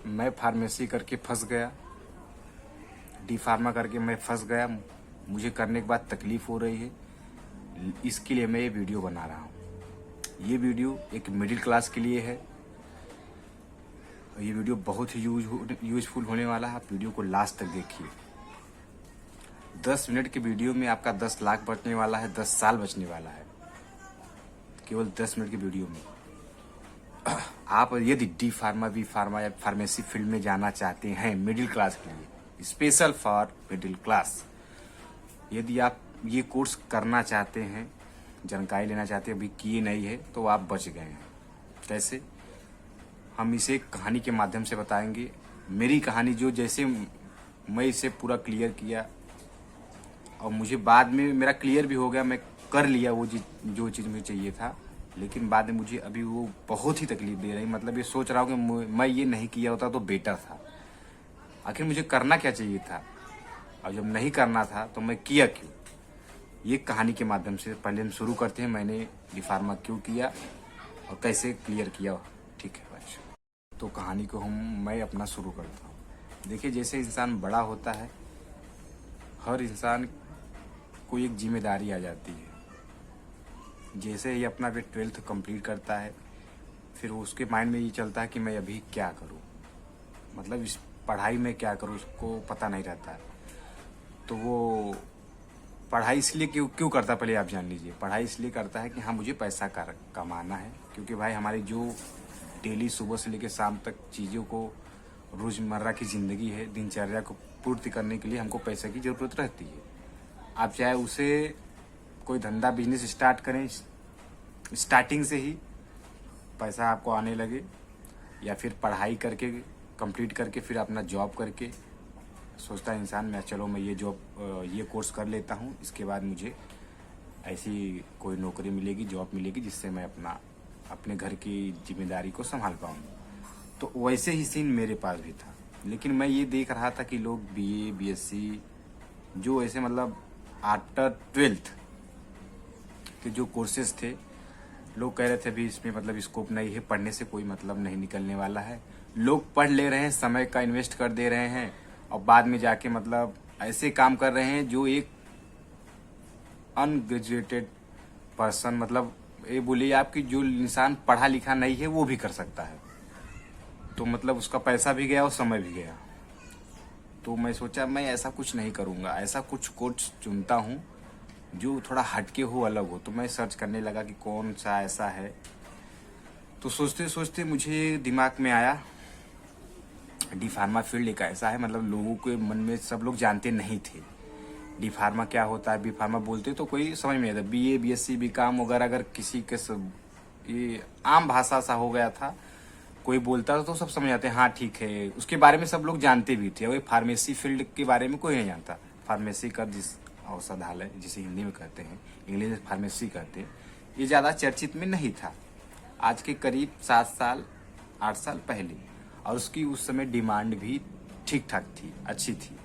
मैं फार्मेसी करके फंस गया, डी फार्मा करके मैं फंस गया। मुझे करने के बाद तकलीफ हो रही है, इसके लिए मैं ये वीडियो बना रहा हूँ। ये वीडियो एक मिडिल क्लास के लिए है। ये वीडियो बहुत ही यूजफुल होने वाला है। आप वीडियो को लास्ट तक देखिए। 10 मिनट के वीडियो में आपका 10 लाख बचने वाला है, 10 साल बचने वाला है, केवल 10 मिनट के वीडियो में। आप यदि डी फार्मा, बी फार्मा या फार्मेसी फील्ड में जाना चाहते हैं मिडिल क्लास के लिए, स्पेशल फॉर मिडिल क्लास, यदि आप ये कोर्स करना चाहते हैं, जानकारी लेना चाहते हैं, अभी किए नहीं है, तो आप बच गए हैं। कैसे? हम इसे कहानी के माध्यम से बताएंगे। मेरी कहानी जो जैसे मैं इसे पूरा क्लियर किया और मुझे बाद में मेरा क्लियर भी हो गया, मैं कर लिया वो जो चीज़ मुझे चाहिए था, लेकिन बाद में मुझे अभी वो बहुत ही तकलीफ दे रही। मतलब ये सोच रहा हूँ कि मैं ये नहीं किया होता तो बेटर था। आखिर मुझे करना क्या चाहिए था, और जब नहीं करना था तो मैं किया क्यों? ये कहानी के माध्यम से पहले हम शुरू करते हैं। मैंने डी फार्मा क्यों किया और कैसे क्लियर किया, ठीक है भाई? तो कहानी को मैं अपना शुरू करता हूँ। देखिए, जैसे इंसान बड़ा होता है, हर इंसान को एक जिम्मेदारी आ जाती है। जैसे ही अपना वे 12th कंप्लीट करता है, फिर उसके माइंड में ये चलता है कि मैं अभी क्या करूँ, मतलब इस पढ़ाई में क्या करूँ, उसको पता नहीं रहता है। तो वो पढ़ाई इसलिए क्यों करता है, पहले आप जान लीजिए। पढ़ाई इसलिए करता है कि हाँ, मुझे पैसा कमाना है, क्योंकि भाई हमारी जो डेली सुबह से लेकर शाम तक चीज़ों को, रोज़मर्रा की ज़िंदगी है, दिनचर्या को पूर्ति करने के लिए हमको पैसे की ज़रूरत रहती है। आप चाहे उसे कोई धंधा बिजनेस स्टार्ट करें, स्टार्टिंग से ही पैसा आपको आने लगे, या फिर पढ़ाई करके कंप्लीट करके फिर अपना जॉब करके सोचता है इंसान, मैं चलो मैं ये कोर्स कर लेता हूँ, इसके बाद मुझे ऐसी कोई नौकरी मिलेगी, जॉब मिलेगी, जिससे मैं अपने घर की जिम्मेदारी को संभाल पाऊँ। तो वैसे ही सीन मेरे पास भी था। लेकिन मैं ये देख रहा था कि लोग BA BSc जो ऐसे मतलब आफ्टर 12th के जो कोर्सेज थे, लोग कह रहे थे अभी इसमें मतलब स्कोप नहीं है, पढ़ने से कोई मतलब नहीं निकलने वाला है। लोग पढ़ ले रहे हैं, समय का इन्वेस्ट कर दे रहे हैं, और बाद में जाके मतलब ऐसे काम कर रहे हैं जो एक अनग्रेजुएटेड पर्सन, मतलब ये बोलिए आपकी जो इंसान पढ़ा लिखा नहीं है वो भी कर सकता है। तो मतलब उसका पैसा भी गया और समय भी गया। तो मैं सोचा मैं ऐसा कुछ नहीं करूँगा, ऐसा कुछ कोर्स चुनता हूँ जो थोड़ा हटके हो, अलग हो। तो मैं सर्च करने लगा कि कौन सा ऐसा है। तो सोचते सोचते मुझे दिमाग में आया, डी फार्मा फील्ड एक ऐसा है, मतलब लोगों के मन में सब लोग जानते नहीं थे डी फार्मा क्या होता है। बी फार्मा बोलते तो कोई समझ में आता, BA BSc BCom वगैरह अगर किसी के ये आम भाषा सा हो गया था, कोई बोलता था तो सब समझ आते हैं, हाँ ठीक है। उसके बारे में सब लोग जानते भी थे। वही फार्मेसी फील्ड के बारे में कोई नहीं जानता। फार्मेसी का जिस औषधालय, जिसे हिंदी में कहते हैं, इंग्लिश में फार्मेसी कहते हैं, ये ज़्यादा चर्चित में नहीं था। आज के करीब 7 साल 8 साल पहले, और उसकी उस समय डिमांड भी ठीक ठाक थी, अच्छी थी।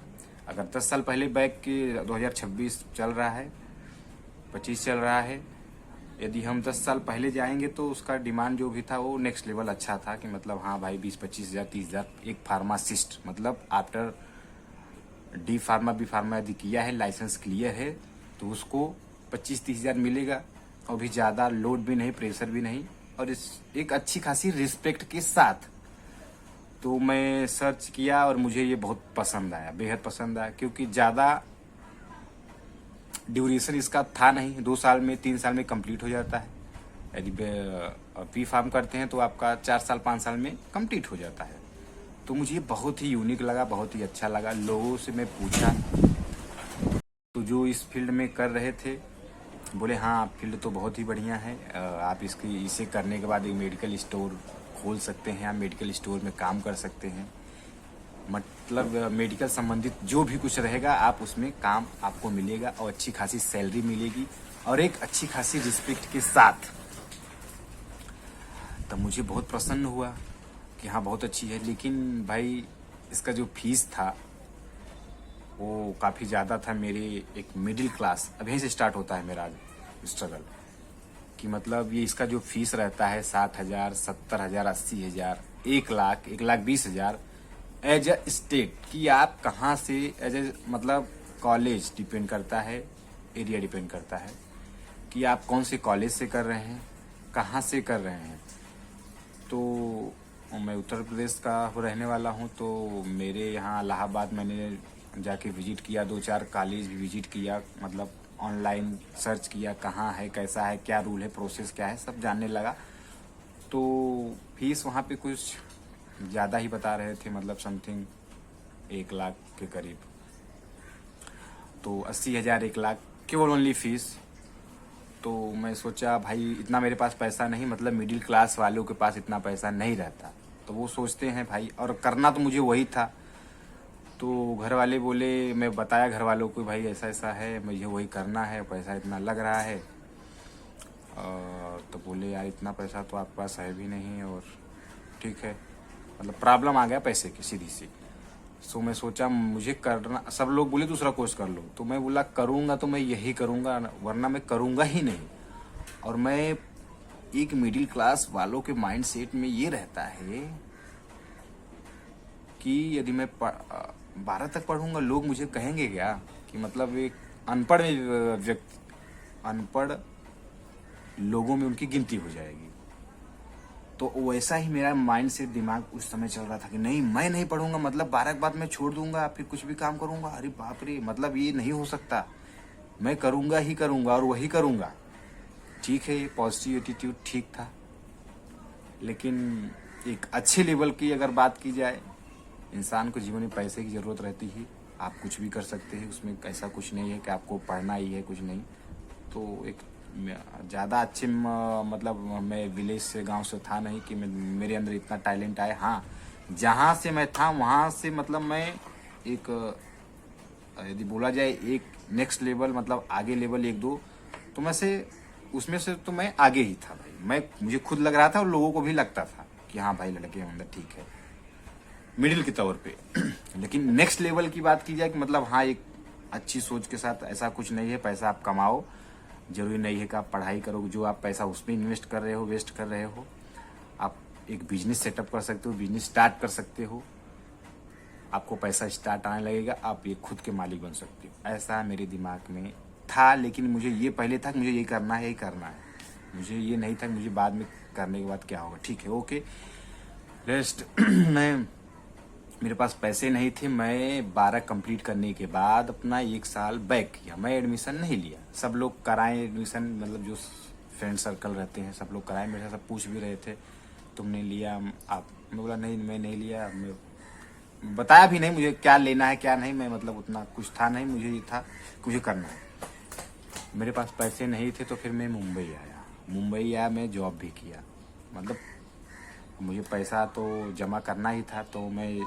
अगर 10 साल पहले बैक के 2026 चल रहा है, 25 चल रहा है, यदि हम 10 साल पहले जाएंगे तो उसका डिमांड जो भी था वो नेक्स्ट लेवल अच्छा था, कि मतलब हाँ भाई 20-25 हज़ार 30 हज़ार एक फार्मासिस्ट, मतलब after D pharma B pharma यदि किया है, लाइसेंस क्लियर है, तो उसको 25-30 हज़ार मिलेगा। और भी ज़्यादा लोड भी नहीं, प्रेशर भी नहीं, और एक अच्छी खासी रिस्पेक्ट के साथ। तो मैं सर्च किया और मुझे ये बहुत पसंद आया, बेहद पसंद आया, क्योंकि ज़्यादा ड्यूरेशन इसका था नहीं। 2 साल में 3 साल में कंप्लीट हो जाता है। यदि बी फार्म करते हैं तो आपका 4 साल 5 साल में कंप्लीट हो जाता है। तो मुझे बहुत ही यूनिक लगा, बहुत ही अच्छा लगा। लोगों से मैं पूछा तो जो इस फील्ड में कर रहे थे बोले हाँ फील्ड तो बहुत ही बढ़िया है, आप इसे करने के बाद एक मेडिकल स्टोर खोल सकते हैं, आप मेडिकल स्टोर में काम कर सकते हैं। मतलब मेडिकल संबंधित जो भी कुछ रहेगा आप उसमें काम आपको मिलेगा, और अच्छी खासी सैलरी मिलेगी, और एक अच्छी खासी रिस्पेक्ट के साथ। तब मुझे बहुत प्रसन्न हुआ कि हाँ बहुत अच्छी है। लेकिन भाई इसका जो फीस था वो काफ़ी ज़्यादा था। मेरे एक मिडिल क्लास, अब यहीं से स्टार्ट होता है मेरा स्ट्रगल, कि मतलब ये इसका जो फीस रहता है 60,000 70,000 80,000 1,20,000 एज अ स्टेट कि आप कहाँ से एज ए मतलब कॉलेज डिपेंड करता है, एरिया डिपेंड करता है कि आप कौन से कॉलेज से कर रहे हैं, कहाँ से कर रहे हैं। तो मैं उत्तर प्रदेश का रहने वाला हूँ, तो मेरे यहाँ इलाहाबाद मैंने जाके विजिट किया, 2-4 कॉलेज भी विजिट किया, मतलब ऑनलाइन सर्च किया कहाँ है, कैसा है, क्या रूल है, प्रोसेस क्या है, सब जानने लगा। तो फीस वहाँ पे कुछ ज़्यादा ही बता रहे थे, मतलब समथिंग 1 लाख के करीब। तो 80,000 1 लाख केवल ओनली फीस। तो मैं सोचा भाई इतना मेरे पास पैसा नहीं, मतलब मिडिल क्लास वालों के पास इतना पैसा नहीं रहता। तो वो सोचते हैं भाई, और करना तो मुझे वही था। तो घर वाले बोले, मैं बताया घर वालों को भाई ऐसा ऐसा है, मुझे वही करना है, पैसा इतना लग रहा है। तो बोले यार इतना पैसा तो आपके पास है भी नहीं, और ठीक है, मतलब प्रॉब्लम आ गया पैसे की सीधी सी। सो मैं सोचा मुझे करना, सब लोग बोले दूसरा कोर्स कर लो, तो मैं बोला करूँगा तो मैं यही करूँगा, वरना मैं करूँगा ही नहीं। और मैं एक मिडिल क्लास वालों के माइंड सेट में ये रहता है कि यदि मैं 12 तक पढ़ूंगा, लोग मुझे कहेंगे क्या कि मतलब एक अनपढ़ व्यक्ति, अनपढ़ लोगों में उनकी गिनती हो जाएगी। तो वैसा ही मेरा माइंड से दिमाग उस समय चल रहा था कि नहीं मैं नहीं पढ़ूंगा, मतलब 12 के बाद मैं छोड़ दूंगा, फिर कुछ भी काम करूंगा। अरे बाप रे, मतलब ये नहीं हो सकता, मैं करूंगा ही करूंगा और वही करूंगा। ठीक है, ये पॉजिटिव एटीट्यूड ठीक था, लेकिन एक अच्छे लेवल की अगर बात की जाए, इंसान को जीवन में पैसे की ज़रूरत रहती है, आप कुछ भी कर सकते हैं, उसमें ऐसा कुछ नहीं है कि आपको पढ़ना ही है, कुछ नहीं। तो एक ज़्यादा अच्छे मतलब मैं विलेज से, गांव से था नहीं कि मेरे अंदर इतना टैलेंट आए। हाँ, जहाँ से मैं था वहाँ से मतलब मैं एक, यदि बोला जाए एक नेक्स्ट लेवल, मतलब आगे लेवल 1-2, तो मैं से उसमें से तो मैं आगे ही था भाई। मुझे खुद लग रहा था और लोगों को भी लगता था कि हाँ भाई लड़के अंदर ठीक है, मिडिल के तौर पे। लेकिन नेक्स्ट लेवल की बात की जाए कि मतलब हाँ, एक अच्छी सोच के साथ, ऐसा कुछ नहीं है पैसा आप कमाओ, जरूरी नहीं है कि आप पढ़ाई करो, जो आप पैसा उसमें इन्वेस्ट कर रहे हो, वेस्ट कर रहे हो। आप एक बिजनेस सेटअप कर सकते हो, बिजनेस स्टार्ट कर सकते हो, आपको पैसा स्टार्ट आने लगेगा, आप ये खुद के मालिक बन सकते हो। ऐसा मेरे दिमाग में था, लेकिन मुझे ये पहले था कि मुझे ये करना है, यही करना है। मुझे ये नहीं था कि मुझे बाद में करने के बाद क्या होगा। ठीक है, ओके, रेस्ट। मेरे पास पैसे नहीं थे। मैं 12 कंप्लीट करने के बाद अपना 1 साल बैक किया, मैं एडमिशन नहीं लिया। सब लोग कराएं एडमिशन, मतलब जो फ्रेंड सर्कल रहते हैं सब लोग कराएं, मेरे से सब पूछ भी रहे थे तुमने लिया आप, मैं बोला नहीं मैं नहीं लिया। मैं बताया भी नहीं मुझे क्या लेना है क्या नहीं, मैं मतलब उतना कुछ था नहीं, मुझे ये था कि मुझे करना है। मेरे पास पैसे नहीं थे, तो फिर मैं मुंबई आया, मैं जॉब भी किया। मतलब मुझे पैसा तो जमा करना ही था, तो मैं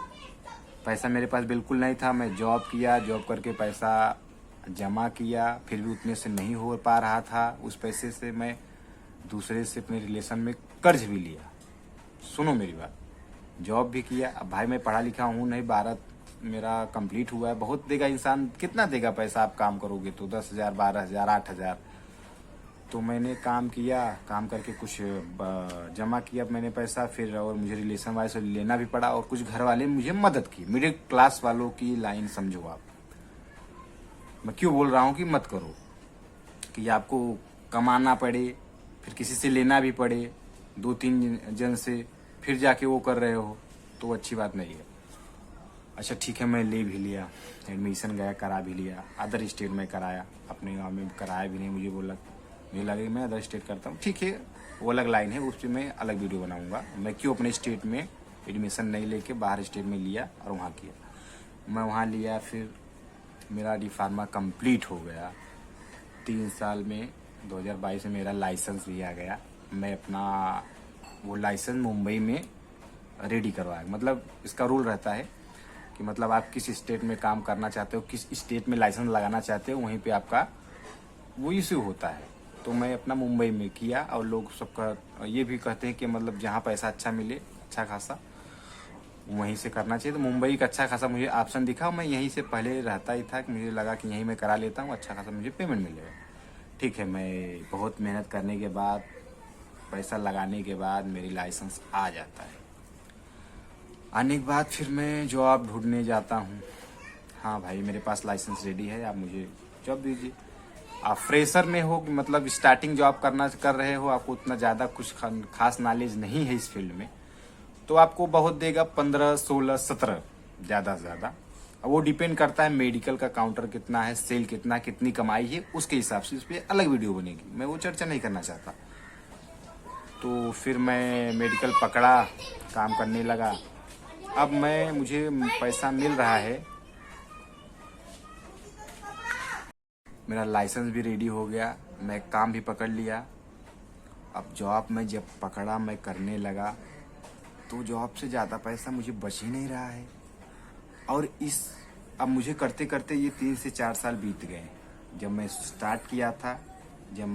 पैसा मेरे पास बिल्कुल नहीं था। मैं जॉब किया, जॉब करके पैसा जमा किया, फिर भी उतने से नहीं हो पा रहा था। उस पैसे से मैं दूसरे से अपने रिलेशन में कर्ज भी लिया। सुनो मेरी बात, जॉब भी किया। अब भाई मैं पढ़ा लिखा हूँ नहीं, 12 मेरा कंप्लीट हुआ है। बहुत देगा इंसान, कितना देगा पैसा आप काम करोगे तो 10,000, 12,000, 8,000। तो मैंने काम किया, काम करके कुछ जमा किया मैंने पैसा, फिर और मुझे रिलेशन वाले से लेना भी पड़ा, और कुछ घर वाले मुझे मदद की। मिडिल क्लास वालों की लाइन समझो आप। मैं क्यों बोल रहा हूँ कि मत करो, कि आपको कमाना पड़े, फिर किसी से लेना भी पड़े 2-3 जन से, फिर जाके वो कर रहे हो, तो अच्छी बात नहीं है। अच्छा ठीक है, मैं ले भी लिया, एडमिशन गया, करा भी लिया। अदर स्टेट में कराया, अपने गाँव में कराया भी नहीं। मुझे लगा कि मैं अदर स्टेट करता हूँ, ठीक है, वो अलग लाइन है, उस पर मैं अलग वीडियो बनाऊंगा। मैं क्यों अपने स्टेट में एडमिशन नहीं लेके बाहर स्टेट में लिया और वहाँ किया। मैं वहाँ लिया, फिर मेरा डी फार्मा कंप्लीट हो गया 3 साल में। 2022 में मेरा लाइसेंस भी आ गया। मैं अपना वो लाइसेंस मुंबई में रेडी करवाया। मतलब इसका रूल रहता है कि मतलब आप किस स्टेट में काम करना चाहते हो, किस स्टेट में लाइसेंस लगाना चाहते हो, वहीं पे आपका वो इश्यू होता है। तो मैं अपना मुंबई में किया, और लोग सबका ये भी कहते हैं कि मतलब जहाँ पैसा अच्छा मिले, अच्छा खासा, वहीं से करना चाहिए। तो मुंबई का अच्छा खासा मुझे ऑप्शन दिखा, मैं यहीं से पहले रहता ही था कि मुझे लगा कि यहीं मैं करा लेता हूँ, अच्छा खासा मुझे पेमेंट मिलेगा। ठीक है, मैं बहुत मेहनत करने के बाद, पैसा लगाने के बाद मेरी लाइसेंस आ जाता है। आने के बाद फिर मैं जॉब ढूंढने जाता हूँ। हाँ भाई, मेरे पास लाइसेंस रेडी है, आप मुझे जॉब दीजिए। आप फ्रेशर में हो, मतलब स्टार्टिंग जॉब कर रहे हो, आपको उतना ज़्यादा कुछ खास नॉलेज नहीं है इस फील्ड में, तो आपको बहुत देगा 15, 16, 17 ज़्यादा से ज़्यादा। अब वो डिपेंड करता है मेडिकल का काउंटर कितना है, सेल कितना, कितनी कमाई है, उसके हिसाब से इस पर अलग वीडियो बनेगी। मैं वो चर्चा नहीं करना चाहता। तो फिर मैं मेडिकल पकड़ा, काम करने लगा। अब मुझे पैसा मिल रहा है, मेरा लाइसेंस भी रेडी हो गया, मैं काम भी पकड़ लिया। अब जॉब में जब पकड़ा, मैं करने लगा, तो जॉब से ज़्यादा पैसा मुझे बच ही नहीं रहा है। और अब मुझे करते करते ये 3 से 4 साल बीत गए। जब मैं स्टार्ट किया था, जब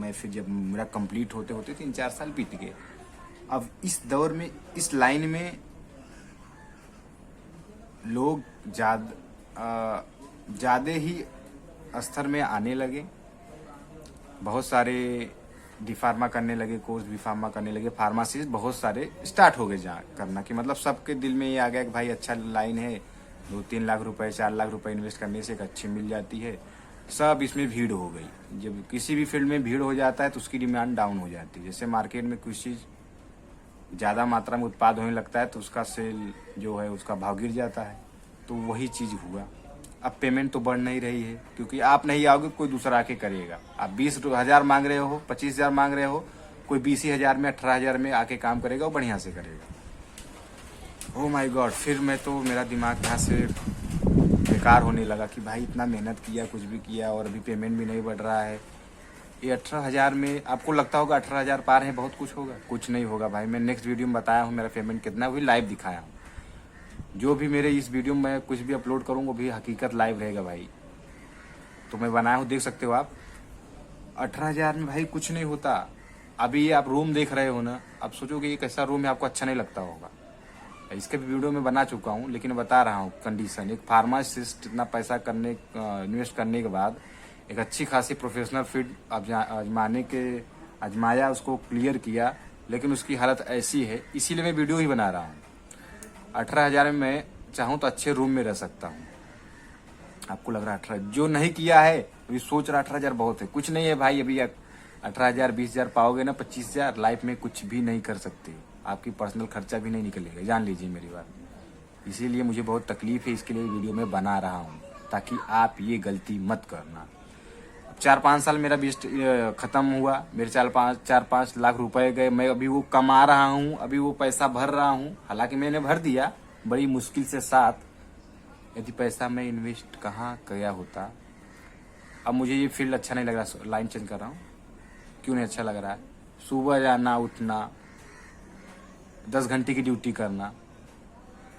मेरा कंप्लीट होते होते 3-4 साल बीत गए। अब इस दौर में, इस लाइन में लोग ज़्यादा ही स्तर में आने लगे। बहुत सारे डी फार्मा करने लगे, कोर्स बी फार्मा करने लगे, फार्मासी बहुत सारे स्टार्ट हो गए करना, कि मतलब सबके दिल में ये आ गया कि भाई अच्छा लाइन है, 2-3 लाख रुपए, 4 लाख रुपए इन्वेस्ट करने से एक अच्छी मिल जाती है। सब इसमें भीड़ हो गई। जब किसी भी फील्ड में भीड़ हो जाता है तो उसकी डिमांड डाउन हो जाती है। जैसे मार्केट में कुछ चीज़ ज़्यादा मात्रा में उत्पाद होने लगता है तो उसका सेल जो है, उसका भाव गिर जाता है। तो वही चीज़ हुआ। अब पेमेंट तो बढ़ नहीं रही है, क्योंकि आप नहीं आओगे, कोई दूसरा आके करेगा। आप 20,000 मांग रहे हो, 25,000 मांग रहे हो, कोई 20,000 में, 18,000 में आके काम करेगा, वो बढ़िया से करेगा। ओह माय गॉड, फिर मेरा दिमाग यहाँ से बेकार होने लगा कि भाई इतना मेहनत किया, कुछ भी किया, और अभी पेमेंट भी नहीं बढ़ रहा है। ये 18,000 में आपको लगता होगा 18,000 पार है, बहुत कुछ होगा। कुछ नहीं होगा भाई। मैं नेक्स्ट वीडियो में बताया हूँ मेरा पेमेंट कितना हुई, लाइव दिखाया हूँ। जो भी मेरे इस वीडियो में कुछ भी अपलोड करूँगा वो भी हकीकत लाइव रहेगा भाई। तो मैं बनाया हूँ, देख सकते हो आप। 18,000 में भाई कुछ नहीं होता। अभी आप रूम देख रहे हो ना, आप सोचोगे ये कैसा रूम है, आपको अच्छा नहीं लगता होगा। इसके भी वीडियो में बना चुका हूँ, लेकिन बता रहा हूँ कंडीशन। एक फार्मासिस्ट इतना पैसा इन्वेस्ट करने के बाद एक अच्छी खासी प्रोफेशनल फील्ड आजमाया, उसको क्लियर किया, लेकिन उसकी हालत ऐसी है। इसीलिए मैं वीडियो ही बना रहा हूँ। 18,000 में मैं चाहूँ तो अच्छे रूम में रह सकता हूँ। आपको लग रहा है 18, जो नहीं किया है अभी सोच रहा 18,000 बहुत है। कुछ नहीं है भाई। अभी 18,000, 20,000 पाओगे ना, 25,000, लाइफ में कुछ भी नहीं कर सकते। आपकी पर्सनल खर्चा भी नहीं निकलेगा, जान लीजिए मेरी बात। इसीलिए मुझे बहुत तकलीफ है, इसके लिए वीडियो में बना रहा हूँ, ताकि आप ये गलती मत करना। 4-5 साल मेरा बेस्ट खत्म हुआ, मेरे 4-5 लाख रुपए गए। मैं अभी वो कमा रहा हूँ, अभी वो पैसा भर रहा हूँ। हालांकि मैंने भर दिया बड़ी मुश्किल से साथ। यदि पैसा मैं इन्वेस्ट कहाँ किया होता। अब मुझे ये फील्ड अच्छा नहीं लग रहा, लाइन चेंज कर रहा हूँ। क्यों नहीं अच्छा लग रहा है? सुबह जाना, उठना, 10 घंटे की ड्यूटी करना,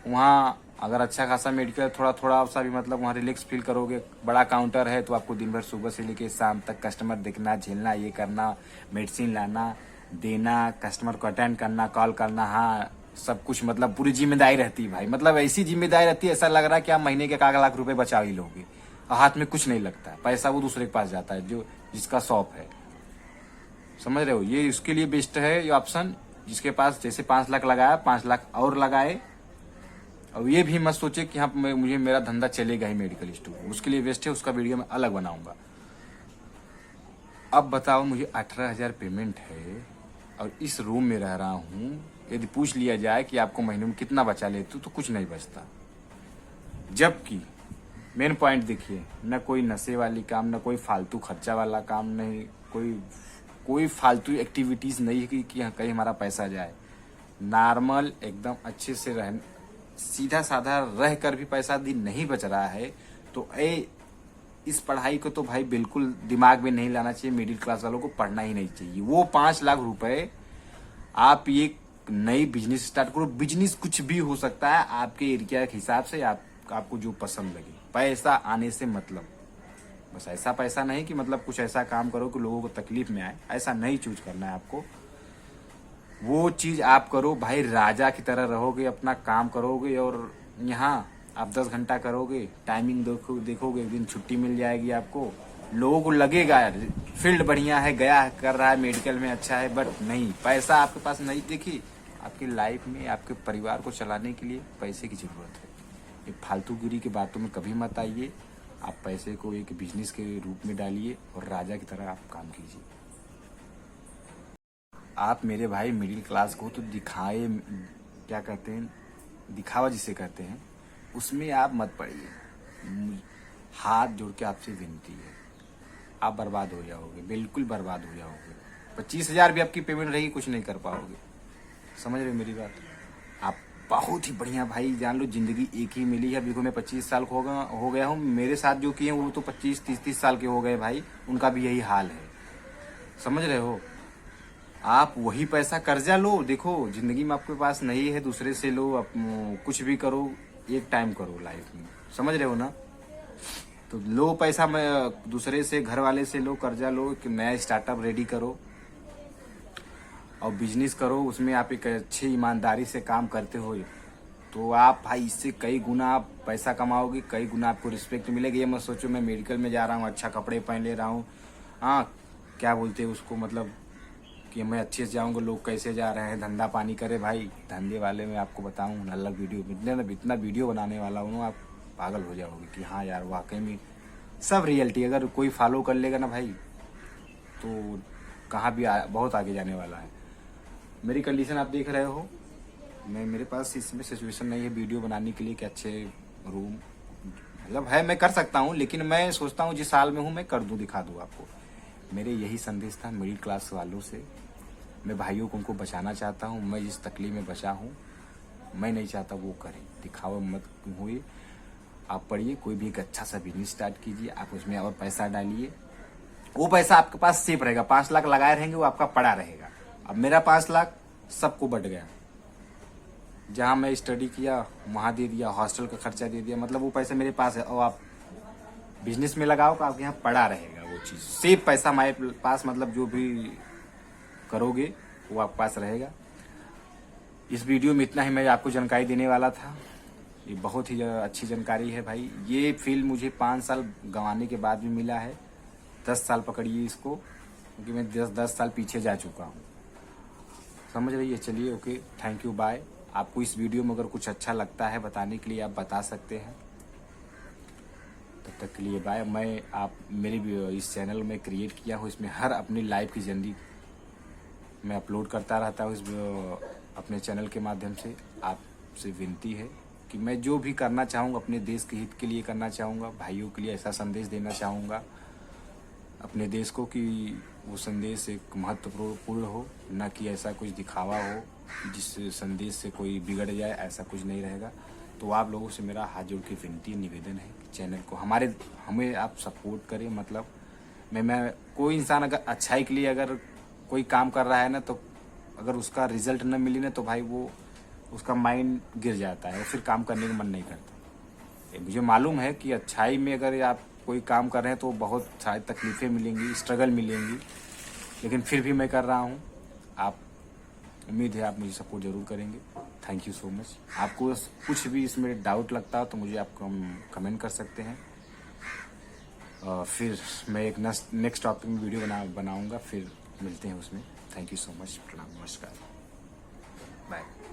वहाँ अगर अच्छा खासा मेडिकल थोड़ा थोड़ा सा भी, मतलब वहाँ रिलैक्स फील करोगे। बड़ा काउंटर है तो आपको दिन भर सुबह से लेके शाम तक कस्टमर देखना, झेलना, ये करना, मेडिसिन लाना, देना, कस्टमर को अटेंड करना, कॉल करना, हाँ सब कुछ, मतलब पूरी जिम्मेदारी रहती है भाई। मतलब ऐसी जिम्मेदारी रहती है, ऐसा लग रहा है कि आप महीने के 1 लाख रुपए बचा ही लोगे, और हाथ में कुछ नहीं लगता है। पैसा वो दूसरे के पास जाता है, जिसका शॉप है। समझ रहे हो? ये उसके लिए बेस्ट है ये ऑप्शन। जिसके पास जैसे 5 लाख लगाया, 5 लाख और लगाए। और ये भी मत सोचे कि हाँ मुझे मेरा धंधा चलेगा ही मेडिकल स्टोर, उसके लिए बेस्ट है। उसका वीडियो मैं अलग बनाऊंगा। अब बताओ, मुझे 18,000 पेमेंट है और इस रूम में रह रहा हूँ। यदि पूछ लिया जाए कि आपको महीने में कितना बचा लेते हो, तो कुछ नहीं बचता। जबकि मेन पॉइंट देखिए, न कोई नशे वाली काम, न कोई फालतू खर्चा वाला काम, नहीं कोई फालतू एक्टिविटीज नहीं है कि कहीं हमारा पैसा जाए। नॉर्मल एकदम अच्छे से सीधा साधा रह कर भी पैसा दिन नहीं बच रहा है, तो इस पढ़ाई को तो भाई बिल्कुल दिमाग में नहीं लाना चाहिए। मिडिल क्लास वालों को पढ़ना ही नहीं चाहिए। वो 5 लाख रुपए आप ये नई बिजनेस स्टार्ट करो। बिजनेस कुछ भी हो सकता है, आपके एरिया के हिसाब से आपको जो पसंद लगे। पैसा आने से मतलब, बस ऐसा पैसा नहीं कि मतलब कुछ ऐसा काम करो कि लोगों को तकलीफ में आए, ऐसा नहीं चूज करना है आपको। वो चीज आप करो भाई, राजा की तरह रहोगे, अपना काम करोगे। और यहाँ आप 10 घंटा करोगे, टाइमिंग देखोगे, एक दिन छुट्टी मिल जाएगी आपको। लोगों को लगेगा यार फील्ड बढ़िया है, गया कर रहा है मेडिकल में, अच्छा है, बट नहीं, पैसा आपके पास नहीं। देखिए आपकी लाइफ में आपके परिवार को चलाने के लिए पैसे की ज़रूरत है। ये फालतूगिरी की बातों में कभी मत आइए। आप पैसे को एक बिजनेस के रूप में डालिए और राजा की तरह आप काम कीजिए। आप मेरे भाई मिडिल क्लास को तो दिखाए, क्या कहते हैं, दिखावा जिसे कहते हैं, उसमें आप मत पड़िए। हाथ जोड़ के आपसे विनती है, आप बर्बाद हो जाओगे, बिल्कुल बर्बाद हो जाओगे। 25,000 भी आपकी पेमेंट रहेगी, कुछ नहीं कर पाओगे। समझ रहे हो मेरी बात? आप बहुत ही बढ़िया भाई, जान लो जिंदगी एक ही मिली है। देखो मैं 25 साल हो गया हूँ, मेरे साथ जो किए वो तो 25-30 साल के हो गए भाई, उनका भी यही हाल है। समझ रहे हो? आप वही पैसा कर्जा लो। देखो जिंदगी में आपके पास नहीं है, दूसरे से लो, आप कुछ भी करो, एक टाइम करो लाइफ में। समझ रहे हो ना? तो लो पैसा, मैं दूसरे से, घर वाले से लो, कर्जा लो, कि नया स्टार्टअप रेडी करो और बिजनेस करो। उसमें आप एक अच्छी ईमानदारी से काम करते हो तो आप भाई इससे कई गुना आप पैसा कमाओगे, कई गुना आपको रिस्पेक्ट मिलेगी। ये मत सोचो मैं मेडिकल में जा रहा हूँ, अच्छा कपड़े पहन ले रहा हूँ, हाँ क्या बोलते हैं उसको, मतलब कि मैं अच्छे से जाऊँगा, लोग कैसे जा रहे हैं, धंधा पानी करे। भाई धंधे वाले में आपको बताऊँ अलग वीडियो, इतना वीडियो बनाने वाला हूँ ना, आप पागल हो जाओगे कि हाँ यार वाकई में सब रियलिटी अगर कोई फॉलो कर लेगा ना भाई तो कहाँ भी बहुत आगे जाने वाला है। मेरी कंडीशन आप देख रहे हो, मेरे पास इसमें सिचुएशन नहीं है वीडियो बनाने के लिए कि अच्छे रूम, मतलब है मैं कर सकता हूँ, लेकिन मैं सोचता हूँ जिस हाल में हूँ मैं कर दूँ, दिखा दूँ आपको। मेरे यही संदेश था मिडिल क्लास वालों से। मैं भाइयों को उनको बचाना चाहता हूँ। मैं जिस तकलीफ में बचा हूँ मैं नहीं चाहता वो करें, दिखावा मत हुए। आप पढ़िए, कोई भी एक अच्छा सा बिजनेस स्टार्ट कीजिए, आप उसमें और पैसा डालिए, वो पैसा आपके पास सेफ रहेगा। 5 लाख लगाए रहेंगे वो आपका पड़ा रहेगा। अब मेरा 5 लाख सबको बट गया, जहां मैं स्टडी किया वहां दे दिया, हॉस्टल का खर्चा दे दिया, मतलब वो पैसा मेरे पास है। और आप बिजनेस में लगाओ तो आपके यहाँ पड़ा रहेगा वो चीज, सेफ पैसा हमारे पास, मतलब जो भी करोगे वो आपके पास रहेगा। इस वीडियो में इतना ही मैं आपको जानकारी देने वाला था। ये बहुत ही अच्छी जानकारी है भाई। ये फील्ड मुझे 5 साल गंवाने के बाद भी मिला है। 10 साल पकड़िए इसको, क्योंकि मैं 10 साल पीछे जा चुका हूँ। समझ रही है? चलिए ओके, थैंक यू, बाय। आपको इस वीडियो में अगर कुछ अच्छा लगता है बताने के लिए आप बता सकते हैं। तब तक के लिए बाय। मैं मेरे इस चैनल में क्रिएट किया हूँ, इसमें हर अपनी लाइफ की जिंदगी मैं अपलोड करता रहता हूँ। इस अपने चैनल के माध्यम से आपसे विनती है कि मैं जो भी करना चाहूँगा अपने देश के हित के लिए करना चाहूँगा, भाइयों के लिए ऐसा संदेश देना चाहूँगा अपने देश को कि वो संदेश एक महत्वपूर्ण हो, न कि ऐसा कुछ दिखावा हो जिस संदेश से कोई बिगड़ जाए, ऐसा कुछ नहीं रहेगा। तो आप लोगों से मेरा हाथ जोड़ के विनती निवेदन है कि चैनल को हमें आप सपोर्ट करें। मतलब मैं कोई इंसान अगर अच्छाई के लिए अगर कोई काम कर रहा है ना, तो अगर उसका रिजल्ट न मिली ना तो भाई वो उसका माइंड गिर जाता है और फिर काम करने का मन नहीं करता। मुझे मालूम है कि अच्छाई में अगर आप कोई काम कर रहे हैं तो बहुत सारी तकलीफ़ें मिलेंगी, स्ट्रगल मिलेंगी, लेकिन फिर भी मैं कर रहा हूँ। आप उम्मीद है आप मुझे सपोर्ट जरूर करेंगे। Thank you so much. आपको कुछ भी इसमें डाउट लगता हो तो मुझे आप कमेंट कर सकते हैं। फिर मैं एक नेक्स्ट टॉपिक में वीडियो बनाऊंगा, फिर मिलते हैं उसमें। Thank you so much. प्रणाम, नमस्कार, बाय।